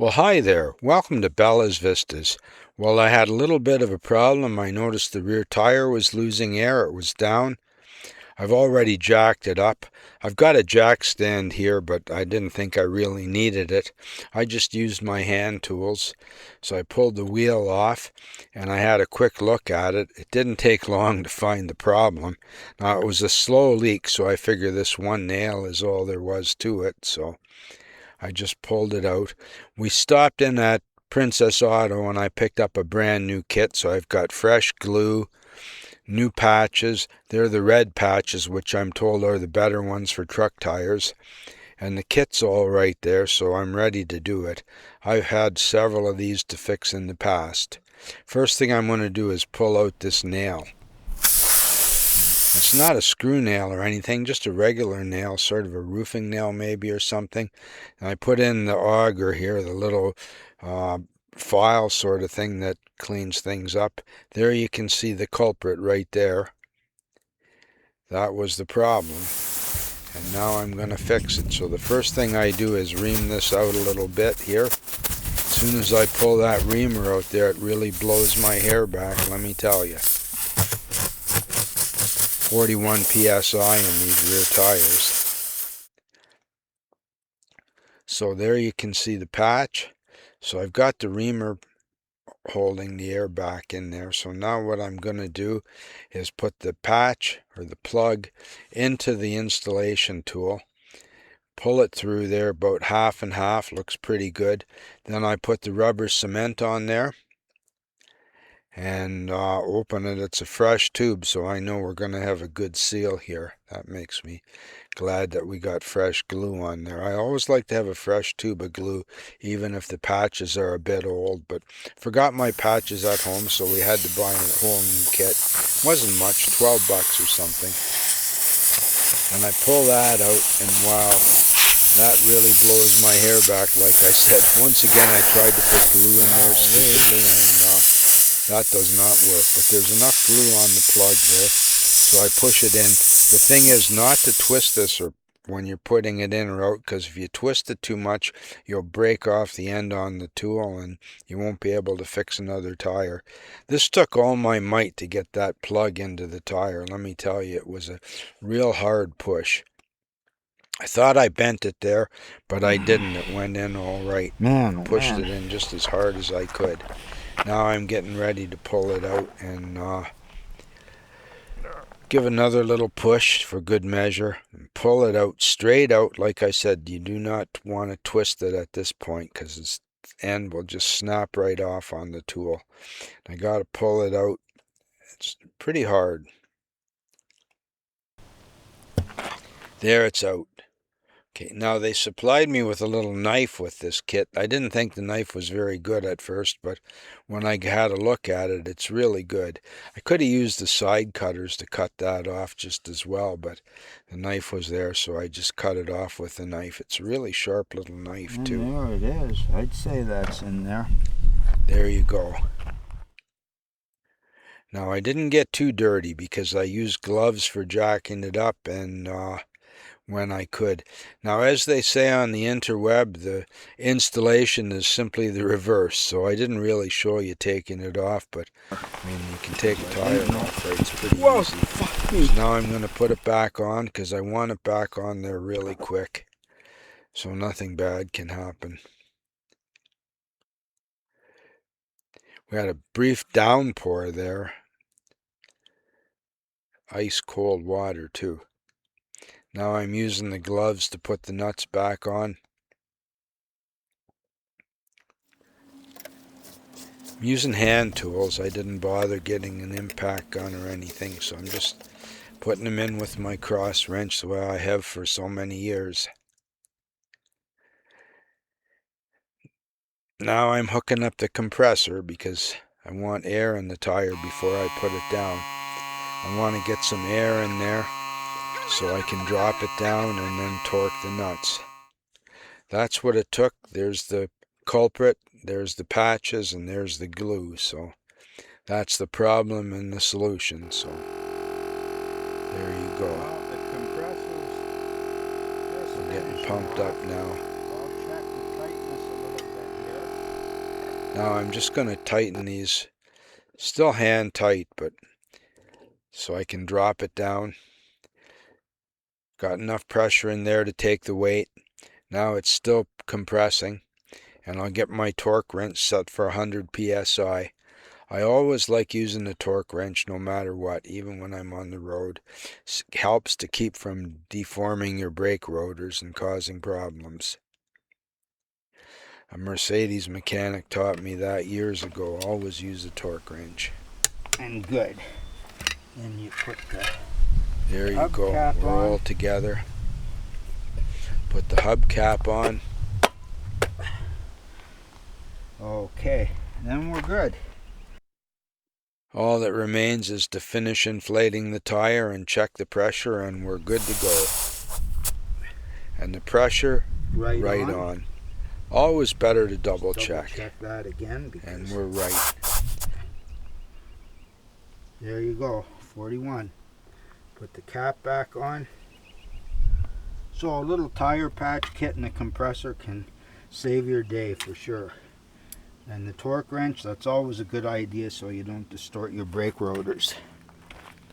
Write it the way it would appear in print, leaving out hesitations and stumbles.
Well, hi there. Welcome to Bella's Vistas. Well, I had a little bit of a problem. I noticed the rear tire was losing air. It was down. I've already jacked it up. I've got a jack stand here, but I didn't think I really needed it. I just used my hand tools. So I pulled the wheel off, and I had a quick look at it. It didn't take long to find the problem. Now, it was a slow leak, so I figure this one nail is all there was to it, so I just pulled it out. We stopped in at Princess Auto and I picked up a brand new kit, so I've got fresh glue, new patches. They're the red patches, which I'm told are the better ones for truck tires. And the kit's all right there, so I'm ready to do it. I've had several of these to fix in the past. First thing I'm going to do is pull out this nail. It's not a screw nail or anything, just a regular nail, sort of a roofing nail maybe or something. And I put in the auger here, the little file sort of thing that cleans things up. There you can see the culprit right there. That was the problem. And now I'm going to fix it. So the first thing I do is ream this out a little bit here. As soon as I pull that reamer out there, it really blows my hair back, let me tell you. 41 psi in these rear tires. So there you can see the patch. So I've got the reamer holding the air back in there. So now what I'm going to do is put the patch or the plug into the installation tool. Pull it through there about half and half. Looks pretty good. Then I put the rubber cement on there and open it. It's a fresh tube, so I know we're going to have a good seal here. That makes me glad that we got fresh glue on there. I always like to have a fresh tube of glue, even if the patches are a bit old, but forgot my patches at home, so we had to buy a whole new kit. Wasn't much, 12 bucks or something. And I pull that out, and wow, that really blows my hair back. Like I said, once again I tried to put glue in there stupidly, and that does not work, but there's enough glue on the plug there, so I push it in. The thing is not to twist this or when you're putting it in or out, because if you twist it too much, you'll break off the end on the tool and you won't be able to fix another tire. This took all my might to get that plug into the tire. Let me tell you, it was a real hard push. I thought I bent it there, but I didn't. It went in all right. Man, Pushed it in just as hard as I could. Now I'm getting ready to pull it out and give another little push for good measure and pull it out straight out. Like I said, you do not want to twist it at this point because its end will just snap right off on the tool. I got to pull it out. It's pretty hard. There, it's out. Okay, now they supplied me with a little knife with this kit. I didn't think the knife was very good at first, but when I had a look at it, it's really good. I could have used the side cutters to cut that off just as well, but the knife was there, so I just cut it off with the knife. It's a really sharp little knife, and too. there it is. I'd say that's in there. There you go. Now, I didn't get too dirty because I used gloves for jacking it up and when I could. Now, as they say on the interweb, the installation is simply the reverse, so I didn't really show you taking it off, but I mean, you can take a tire off, right? It's pretty easy. Fuck me. So now I'm going to put it back on because I want it back on there really quick so nothing bad can happen. We had a brief downpour there. Ice cold water too. Now I'm using the gloves to put the nuts back on. I'm using hand tools. I didn't bother getting an impact gun or anything, so I'm just putting them in with my cross wrench the way I have for so many years. Now I'm hooking up the compressor because I want air in the tire before I put it down. I want to get some air in there so I can drop it down and then torque the nuts. That's what it took. There's the culprit, there's the patches, and there's the glue. So that's the problem and the solution. So there you go. The compressors. We're getting pumped up now. I'll check the tightness a little bit here. Now I'm just going to tighten these, still hand tight, but so I can drop it down. Got enough pressure in there to take the weight. Now it's still compressing, and I'll get my torque wrench set for 100 psi. I always like using the torque wrench no matter what, even when I'm on the road. It helps to keep from deforming your brake rotors and causing problems. A Mercedes mechanic taught me that years ago. Always use a torque wrench. And good. Then you put the There you go. hubcap We're all on. together. Put the hubcap on. Okay, then we're good. All that remains is to finish inflating the tire and check the pressure, and we're good to go. And the pressure, right on. Always better to double check. Check that again. And we're right. There you go, 41. Put the cap back on. So a little tire patch kit and a compressor can save your day for sure. And the torque wrench, that's always a good idea so you don't distort your brake rotors.